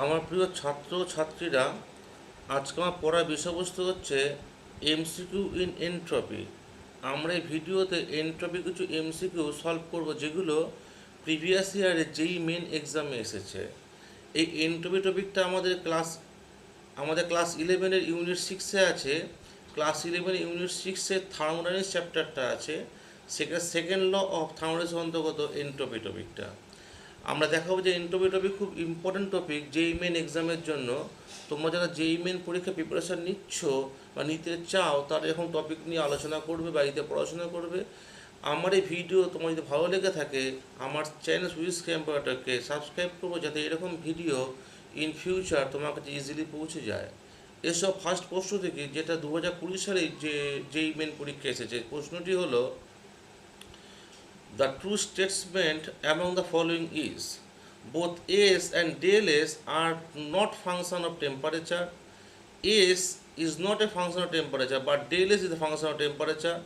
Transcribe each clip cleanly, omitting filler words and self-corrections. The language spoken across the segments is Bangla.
আমার প্রিয় ছাত্র ছাত্রীরা, আজকে আমার পড়ার বিষয়বস্তু হচ্ছে এমসিকিউ ইন এনট্রপি। আমরা এই ভিডিওতে এনট্রপি কিছু এমসিকিউ সলভ করব, যেগুলো প্রিভিয়াস ইয়ারে যেই মেন এক্সামে এসেছে। এই এনট্রপি টপিকটা আমাদের ক্লাস 11-এর ইউনিট 6-এ আছে। ক্লাস 11 ইউনিট 6-এর থার্মোডাইনামিক্স চ্যাপ্টারটা আছে, সেখানে সেকেন্ড ল অফ থার্মোডাইনামিক্স অন্তর্গত এনট্রপি টপিকটা। আমরা দেখাবো যে এনট্রপি টপিক খুব ইম্পর্টেন্ট টপিক যেই মেন এক্সামের জন্য। তোমরা যারা যেই মেন পরীক্ষা প্রিপারেশান নিচ্ছ বা নিতে চাও, তারা এখন টপিক নিয়ে আলোচনা করবে, বাড়িতে পড়াশোনা করবে। আমার এই ভিডিও তোমার যদি ভালো লেগে থাকে, আমার চ্যানেল সুইস ক্যাম্পারটাকে সাবস্ক্রাইব করবো, যাতে এরকম ভিডিও ইন ফিউচার তোমার কাছে ইজিলি পৌঁছে যায়। এসব ফার্স্ট প্রশ্ন থেকে, যেটা 2020 সালে যেই মেন পরীক্ষা এসেছে, প্রশ্নটি হলো, the true statement among the following is both S and del S are not function of temperature. S is not a function of temperature, but del S is a function of temperature.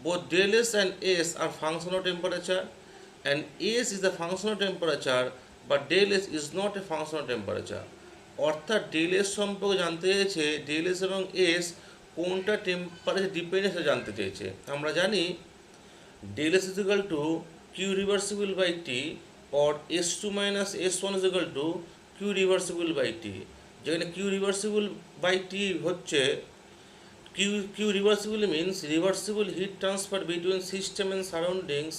Both del S and S are function of temperature, and S is a function of temperature, but del S is not a function of temperature. অর্থাৎ ডেল এস সম্পর্কে জানতে চেয়েছে, ডেল এস এবং এস কোনটা টেম্পারেচার ডিপেন্ডেন্স জানতে চেয়েছে। আমরা জানি del S is equal to Q reversible by T, or S2 minus S1 is equal to Q reversible by T, যেখানে Q reversible by T হচ্ছে Q reversible means reversible heat transfer between system and surroundings,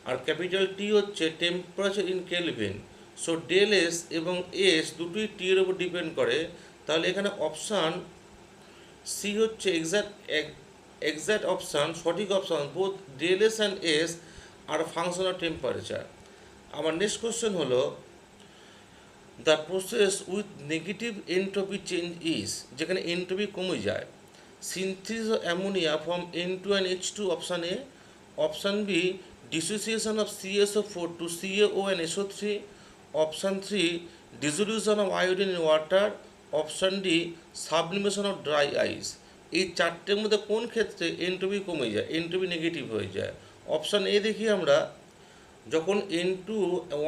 আর ক্যাপিটাল T হচ্ছে temperature in kelvin. So del S এবং এস দুটোই টি এর উপর ডিপেন্ড করে। তাহলে এখানে অপশান সি হচ্ছে এক্সাক্ট অপশান, সঠিক অপশান। Both del S and S are function of temperature. আমার নেক্সট কোশ্চেন হলো, the process with negative entropy change is, যেখানে এনট্রপি কমে যায়। Synthesis of ammonia from N2 and H2, option A. Option B, dissociation of CSO4 to CaO and SO3। Option 3, dissolution of iodine in water. Option D, sublimation of dry ice. এই চারটের মধ্যে কোন ক্ষেত্রে এনট্রপি কমে যায়, এনট্রপি নেগেটিভ হয়ে যায়? অপশান এ দেখি আমরা, যখন N2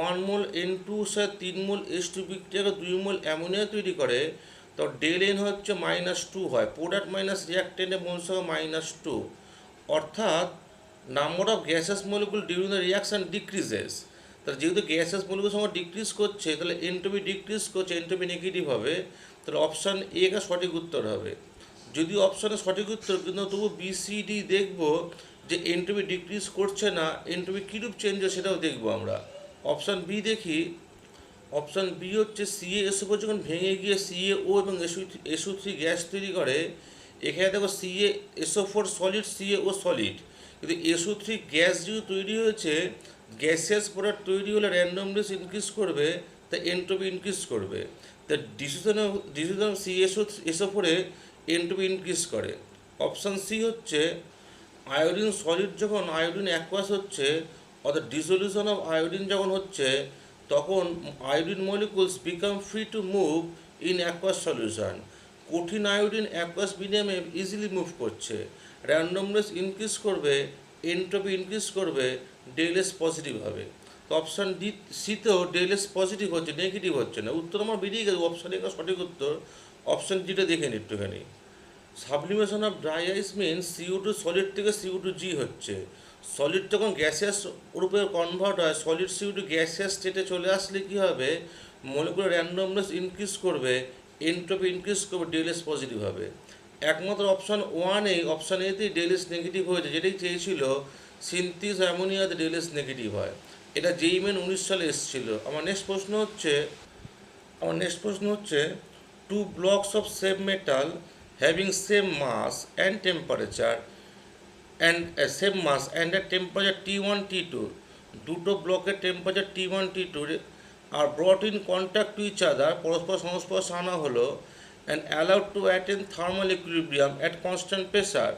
1 মোল N2 সাথে 3 মোল H2 বিক্রিয়া 2 মোল অ্যামোনিয়া তৈরি করে, তো ডেল এন হচ্ছে -2 হয়। প্রোডাক্ট মাইনাস রিয়াক্টেন্টের মোল সংখ্যা -2, অর্থাৎ number of gases molecule during the reaction decreases. তাহলে যেহেতু গ্যাসেস মলিকুল সংখ্যা ডিক্রিজ করছে, তাহলে এনট্রপি ডিক্রিজ করছে, এনট্রপি নেগেটিভ হবে। তাহলে অপশান এ কা সঠিক উত্তর হবে। যদি অপশানে সঠিক উত্তর, কিন্তু তবু BCD দেখব যে এনট্রপি ডিক্রিজ করছে না, এনট্রপি কীরূপ চেঞ্জ হয় সেটাও দেখব আমরা। অপশান বি দেখি। অপশান বি হচ্ছে CaSO4 যখন ভেঙে গিয়ে CaO এবং SO3 গ্যাস তৈরি করে। এখানে দেখো CaSO4 সলিড, CaO সলিড, কিন্তু SO3 গ্যাস যেহেতু তৈরি হয়েছে, গ্যাসিয়াস প্রোডাক্ট তৈরি হলে র্যান্ডমনেস ইনক্রিজ করবে, তাই এনট্রপি ইনক্রিজ করবে। তা ডিসিশন CaSO4 এ এনট্রপি ইনক্রিজ করে। অপশান সি হচ্ছে, আয়োডিন সলিড যখন আয়োডিন অ্যাকোয়াস হচ্ছে, অর্থাৎ ডিসলিউশন অফ আয়োডিন যখন হচ্ছে, তখন iodine molecules become free to move in aqueous solution. কঠিন আয়োডিন অ্যাকোয়াস মিডিয়ামে ইজিলি মুভ করছে, র্যান্ডমনেস ইনক্রিজ করবে, এনট্রপি ইনক্রিজ করবে, ডেল এস পজিটিভ হবে। তো অপশান ডি সিতেও ডেল এস পজিটিভ হচ্ছে, নেগেটিভ হচ্ছে না। উত্তর আমার বেরিয়ে গেছে, অপশান একটা সঠিক উত্তর। অপশান ডিটা দেখে নিন একটুখানি। Sublimation of dry ice means CO2 solid থেকে CO2G হচ্ছে। সলিড যখন গ্যাসিয়াস রূপে কনভার্ট হয়, সলিড CO2 গ্যাসিয়াস স্টেটে চলে আসলে কী হবে, মলিকুলার র্যান্ডমনেস ইনক্রিজ করবে, এনট্রপি ইনক্রিজ করবে, ডেল এস পজিটিভ হবে। একমাত্র অপশান ওয়ানেই, অপশান এতেই ডেল এস নেগেটিভ হয়েছে, যেটাই চেয়েছিল সিনথিস অ্যামোনিয়াতে ডেল এস নেগেটিভ হয়। এটা যেই মেন 19 সালে এসেছিল। আমার নেক্সট প্রশ্ন হচ্ছে, two blocks of same metal having same mass and temperature and a temperature T1 T2, দুটো ব্লকের টেম্পারেচার T1 T2 আর brought in contact to each other, পরস্পর সংস্পর্শে আনা হলো, and allowed to attain thermal equilibrium at constant pressure,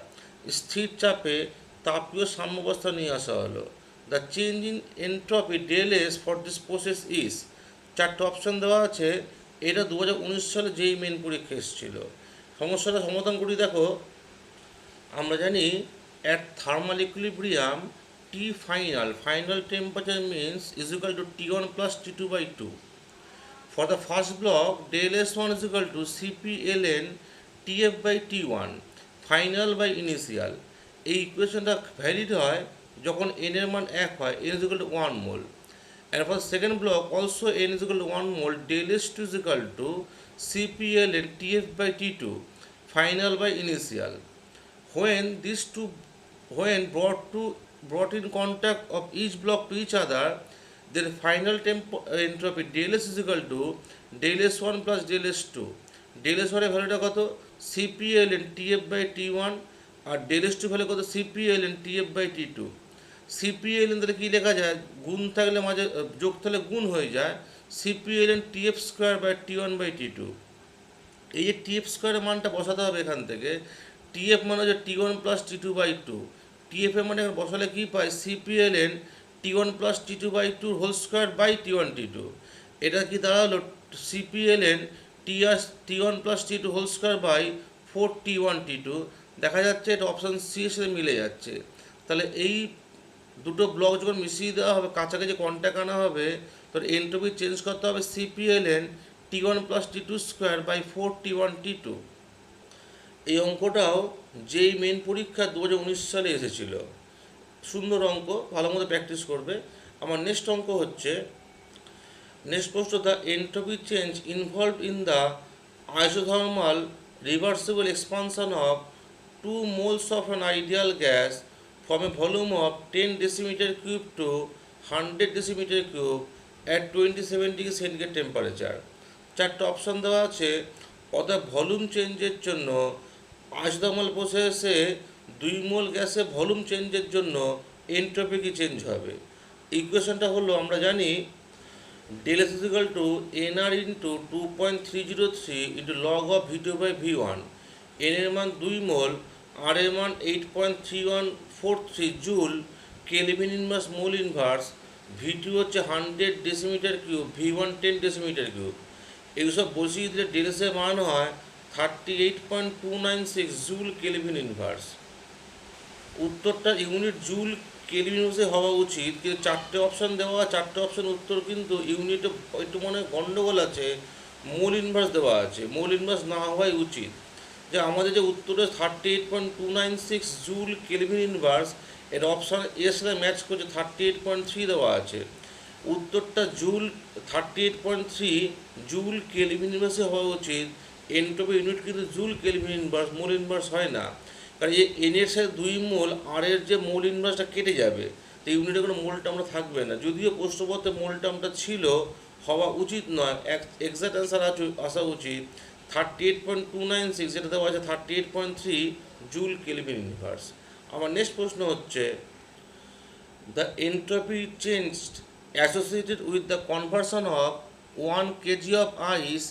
স্থির চাপে তাপীয় সাম্যাবস্থা নিয়ে আসা হলো। The change in entropy del S for this process is. চারটে অপশান দেওয়া আছে। এটা 2019 সালে যেই মেন পরীক্ষা এসেছিল। সমস্যাটা সমাধান করি। দেখো, আমরা জানি at thermal equilibrium final temperature means is equal to T1 plus T2/2। For the first block, del S1 is equal to Cp ln Tf by T1 final by initial. এই ইকুয়েশনটা ভ্যালিড হয় যখন n এর মান 1 হয়, n is equal to 1 mole. And for the second block, also n is equal to 1 mole, del S2 is equal to Cp ln Tf by T2 final by initial. When these two, when brought in contact of each block to each other, their final entropy del S is equal to del S1 plus del S2. del S1 এর ভ্যালুটা কত? Cp ln Tf by T1 আর del S2 ভ্যালু কত? Cp ln Tf by T2. Cp ln তাহলে কী লেখা যায়? গুণ থাকলে মাঝে যোগ থাকলে গুণ হয়ে যায়, Cp ln Tf square by T1 by T2. এই যে Tf স্কোয়ারের মানটা বসাতে হবে এখান থেকে। Tf মানে হচ্ছে T1 plus T2 by 2। Tf এর মানে এখানে বসালে কী পাই? Cp ln T1 plus T2 by 2 whole square by T1 T2। এটা কি দাঁড়ালো? Cp ln T1 plus T2 whole square by 4 T1 T2। দেখা যাচ্ছে এটা অপশান সি এর সাথে মিলে যাচ্ছে। তাহলে এই দুটো ব্লক যখন মিশিয়ে দেওয়া হবে, কাছাকাছি কন্ট্যাক্ট আনা হবে, তো এন্ট্রপি চেঞ্জ করতে হবে Cp ln T1 plus T2 square by 4 T1 T2। এই অঙ্কটাও যেই মেন পরীক্ষা 2019 সালে এসেছিল। সুন্দর অঙ্ক, ভালো মতো প্র্যাকটিস করবে। আমার নেক্সট অঙ্ক হচ্ছে, নেক্সট প্রশ্ন, the entropy change involved in the isothermal reversible expansion of 2 moles of an ideal gas from a volume of 10 decimeter cube to 100 decimeter cube at 27 degree centigrade temperature. চারটে অপশান দেওয়া আছে। অর্থাৎ ভলিউম চেঞ্জের জন্য আইসোথার্মাল প্রসেসে 2 মোল গ্যাসে ভলিউম চেঞ্জের জন্য এন্ট্রপি কি চেঞ্জ হবে? ইকুয়েশনটা হলো, আমরা জানি del S is equal to nr into 2.303 into log of V2 by V1. n এর মান 2 মোল, r এর মান 8.3143 joule, kelvin inverse mole inverse, V2 হচ্ছে 100 decimetre cube, V1 10 decimetre cube. এইসব বসিয়ে দিলে del S এর মান হয় 38.296 জুল কেলভিন ইনভার্স। উত্তরটা ইউনিট জুল কেলভিন ইনভার্সে হওয়া উচিত, কিন্তু চারটে অপশান দেওয়া, চারটে অপশান উত্তর কিন্তু ইউনিটে একটু মনে গণ্ডগোল আছে, মোল ইনভার্স দেওয়া আছে, মোল ইনভার্স না হওয়াই উচিত। যে আমাদের যে উত্তরে 38.296 জুল কেলভিন ইনভার্স, এর অপশান এর সাথে ম্যাচ করছে 38.3 দেওয়া আছে। উত্তরটা জুল 38.3 জুল কেলভিন ইনভার্সে হওয়া উচিত। এন্ট্রপি ইউনিট কিন্তু joule kelvin inverse, mole inverse হয় না। কারণ এই এন এর সাথে 2 মোল, আর এর যে মোল ইনভার্সটা কেটে যাবে, তো ইউনিটে কোনো মোল টার্মটা থাকবে না। যদিও প্রশ্নপত্রে মোল টার্মটা ছিল, হওয়া উচিত নয়, এক্সাক্ট অ্যান্সার আসা উচিত 38.296, যেটা দেওয়া আছে 38.3 জুল কেলভিন ইনভার্স। আমার নেক্সট প্রশ্ন হচ্ছে, the entropy changed associated with the conversion of 1 kg of ice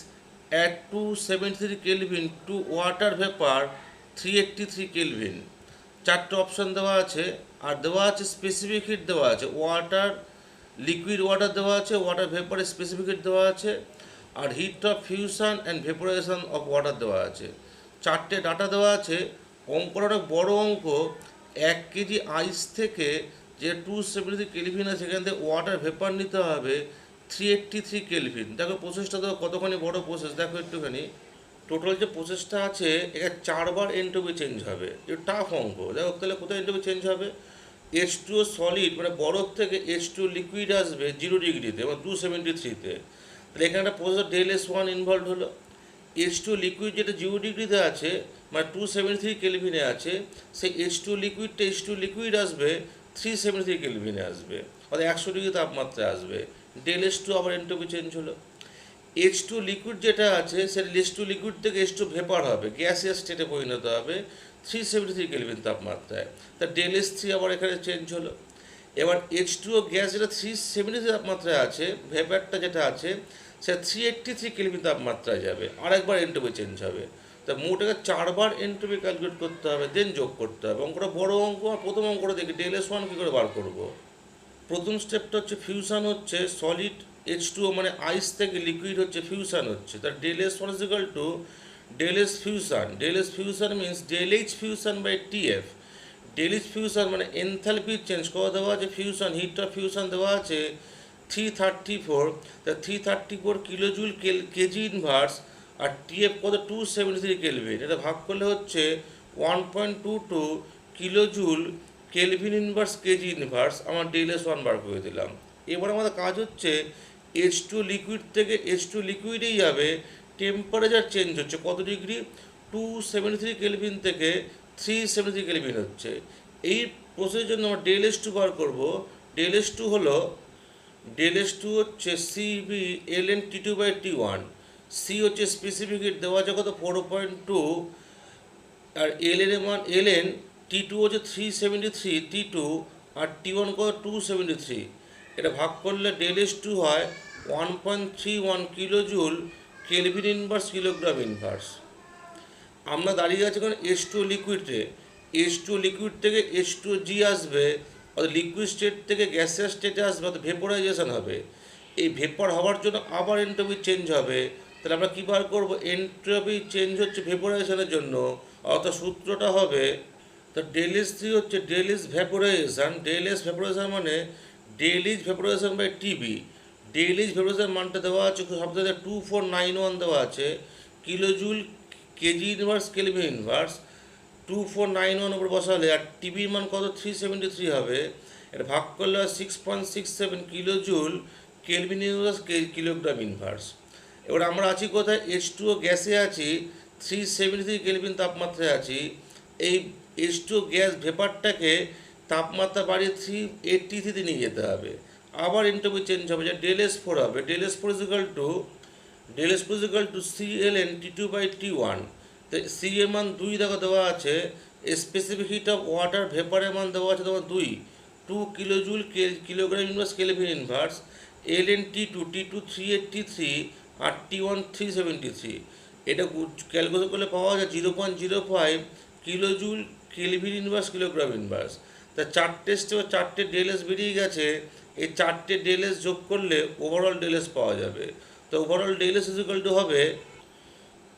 at 273 Kelvin to water vapor 383 Kelvin। চারটে অপশান দেওয়া আছে, আর দেওয়া আছে স্পেসিফিক হিট দেওয়া আছে, ওয়াটার, লিকুইড ওয়াটার দেওয়া আছে, ওয়াটার ভেপারের স্পেসিফিক হিট দেওয়া আছে, আর heat of fusion and vaporisation of water দেওয়া আছে। চারটে ডাটা দেওয়া আছে। অঙ্কটা অনেক বড় অঙ্ক। 1 কেজি আইস থেকে যে 273 কেলভিন আছে, সেখান থেকে ওয়াটার ভেপার নিতে হবে 383 কেলভিন। দেখো প্রসেসটা তো কতখানি বড় প্রসেস, দেখো একটুখানি। টোটাল যে প্রসেসটা আছে, এটা 4 বার এন্ট্রপি চেঞ্জ হবে। এটা টাফ অঙ্ক। দেখো তাহলে কোথায় এন্ট্রপি চেঞ্জ হবে? H2O সলিড মানে বরফ থেকে H2O লিকুইড আসবে 0 ডিগ্রিতে, মানে 273-তে। তাহলে এখানে একটা প্রসেস del S1 ইনভলভ হলো। H2O লিকুইড যেটা 0 ডিগ্রিতে আছে, মানে 273 কেলভিনে আছে, সেই H2O লিকুইডটা H2O লিকুইড আসবে 373 কেলভিনে আসবে, অর্থাৎ 100 ডিগ্রি তাপমাত্রায় আসবে। del S2 আবার এন্ট্রপি চেঞ্জ হলো। H2 লিকুইড যেটা আছে, সেটা H2 লিকুইড থেকে H2 ভেপার হবে, গ্যাসিয়াস স্টেটে পরিণত হবে 373 কেলভিন তাপমাত্রায়। তা del S3 আবার এখানে চেঞ্জ হলো। এবার H2O গ্যাস যেটা 373 তাপমাত্রায় আছে, ভেপারটা যেটা আছে সেটা 383 কেলভিন তাপমাত্রায় যাবে, আরেকবার এন্ট্রপি চেঞ্জ হবে। তা মোট 4 বার এন্ট্রপি ক্যালকুলেট করতে হবে, দেন যোগ করতে হবে। অঙ্কটা বড় অঙ্ক। আর প্রথম অঙ্কটা দেখি del S1 কী করে বার করবো। প্রথম স্টেপটা হচ্ছে ফিউশন হচ্ছে, সলিড H2O মানে আইস থেকে লিকুইড হচ্ছে, ফিউশন হচ্ছে। তার del S1 is equal to del S fusion. del S fusion means del H fusion by TF. del H fusion মানে এনথালপি চেঞ্জ করা দেওয়া আছে, ফিউশন, হিট অফ ফিউশন দেওয়া আছে 334, তা 334 কিলোজুল কেজি ইনভার্স, আর টিএফ কত 273 কেলভিন। এটা ভাগ করলে হচ্ছে 1.22 kilojoule kelvin inverse KG inverse. আমার ডেলএস 1 বার করে দিলাম। এবার আমাদের কাজ হচ্ছে H2 লিকুইড থেকে H2 লিকুইডেই যাবে, টেম্পারেচার চেঞ্জ হচ্ছে কত ডিগ্রি, 273 কেলভিন থেকে 373 কেলভিন হচ্ছে। এই প্রসেসের জন্য আমরা ডেলএস 2 বার করবো। ডেলএস টু হচ্ছে সিবি এলএন T2/T1। সি হচ্ছে স্পেসিফিক হিট দেওয়া আছে কত 4.2, আর এলএন T2 হচ্ছে 373 T2, আর T1 কত 273। এটা ভাগ করলে ডেলএস 2 হয় 1.31 kilojoule kelvin inverse kilogram inverse. আমরা দাঁড়িয়ে আছি এখন H2 লিকুইডে। H2 লিকুইড থেকে H2G আসবে, অর্থাৎ লিকুইড স্টেট থেকে গ্যাসিয়াস স্টেটে আসবে, অর্থাৎ ভেপোরাইজেশন হবে। এই ভেপর হওয়ার জন্য আবার এন্ট্রপি চেঞ্জ হবে। তাহলে আমরা কী বার করবো, এন্ট্রপি চেঞ্জ হচ্ছে ভেপোরাইজেশনের জন্য, অর্থাৎ সূত্রটা হবে, তো ডেলএস 3 হচ্ছে ডেলএস ভেপোরাইজেশন। ডেলএস ভেপোরাইজেশন মানে del H vaporisation by TB. Del H vaporisation মানটা দেওয়া আছে সবথেকে 2491 দেওয়া আছে kilojoule KG inverse kelvin inverse. 2491 উপর বসালে আর টিবির মান কত 373 হবে। এটা ভাগ করলে 6.67 kilojoule kelvin inverse kilogram inverse. এবার আমরা আছি কোথায়, H2O গ্যাসে আছি, 373 কেলভিন তাপমাত্রায় আছি। এই H2O গ্যাস ভেপারটাকে তাপমাত্রা বাড়িয়ে 383 নিয়ে যেতে হবে। আবার এন্ট্রপি চেঞ্জ হবে, যা ডেলএস 4 হবে। ডেলএস4 ইজিক্যাল টু CLN T2/T1। তো সি এর মান 2 দেখো দেওয়া আছে, স্পেসিফিক হিট অফ ওয়াটার ভেপারের মান দেওয়া আছে তোমার 2 kilojoule kilogram inverse kelvin inverse. LN T2 383, আর T1 373। এটা ক্যালকুলেট করলে পাওয়া যায় 0.05 kilojoule kelvin inverse kilogram inverse. তা চারটে ডেলএস বেরিয়ে গেছে। এই চারটে ডেলএস যোগ করলে ওভারঅল ডেলএস পাওয়া যাবে। তো ওভারঅল ডেলএস ইজিক্যাল টু হবে,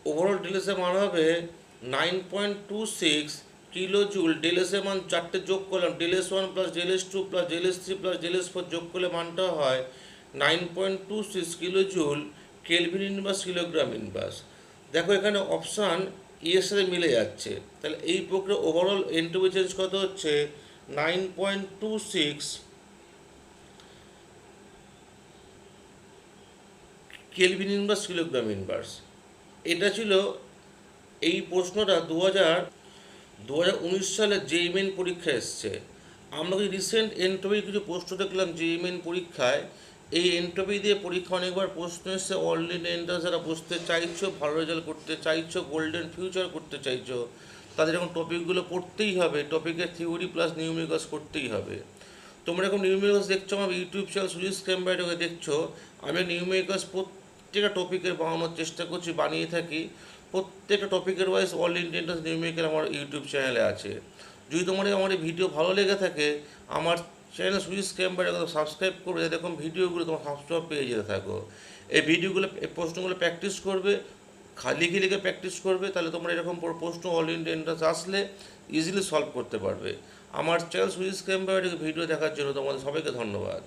ওভারঅল ডেলএসের মান হবে 9.26 কিলোজুল। ডেলএসের মান চারটে যোগ করলাম, del S 1 plus del S 2 plus del S 3 plus del S 4 যোগ করলে মানটা হয় 9.26 kilojoule kelvin inverse kilogram inverse. দেখো এখানে অপশান এর সাথে মিলে যাচ্ছে। তাহলে এই প্রক্রিয়া ওভারঅল এন্ট্রপি চেঞ্জ কত হচ্ছে 9.26 কেলভিন ইনভার্স কিলোগ্রাম ইনভার্স। এটা ছিল এই প্রশ্নটা 2019 সালে JEE মেইন পরীক্ষায় এসছে। আমরা রিসেন্ট এন্ট্রপির কিছু প্রশ্ন দেখলাম JEE মেইন পরীক্ষায়। এই এন্ট্রপি দিয়ে পরীক্ষা অনেকবার প্রশ্ন এসছে। অলরেডি এন্ট্রান্স যারা বসতে চাইছো, ভালো রেজাল্ট করতে চাইছো, গোল্ডেন ফিউচার করতে চাইছো, তাদের এখন টপিকগুলো পড়তেই হবে। টপিকের থিওরি প্লাস নিউমেরিক্যালস করতেই হবে। তোমরা এখন নিউমেরিক্যালস দেখছো আমার ইউটিউব চ্যানেল সুজিত ক্যাম্বাইটকে দেখছো। আমি নিউমেরিক্যালস প্রত্যেকটা টপিকের বানানোর চেষ্টা করছি, বানিয়ে থাকি। প্রত্যেকটা টপিকের ওয়াইজ অল ইন্ডিয়ান নিউমেরিক্যাল আমার ইউটিউব চ্যানেলে আছে। যদি তোমার আমার এই ভিডিও ভালো লেগে থাকে, আমার চ্যানেল সুইচ ক্যাম্পারে সাবস্ক্রাইব করবে, যাতে এরকম ভিডিওগুলো তোমার সবসময় পেয়ে যেতে থাকো। এই ভিডিওগুলো, এই প্রশ্নগুলো প্র্যাকটিস করবে, লিখে লিখে প্র্যাকটিস করবে, তাহলে তোমরা এরকম প্রশ্ন অল ইন্ডিয়া এন্ট্রান্স আসলে ইজিলি সলভ করতে পারবে। আমার চ্যানেল সুইচ ক্যাম্পারে ভিডিও দেখার জন্য তোমাদের সবাইকে ধন্যবাদ।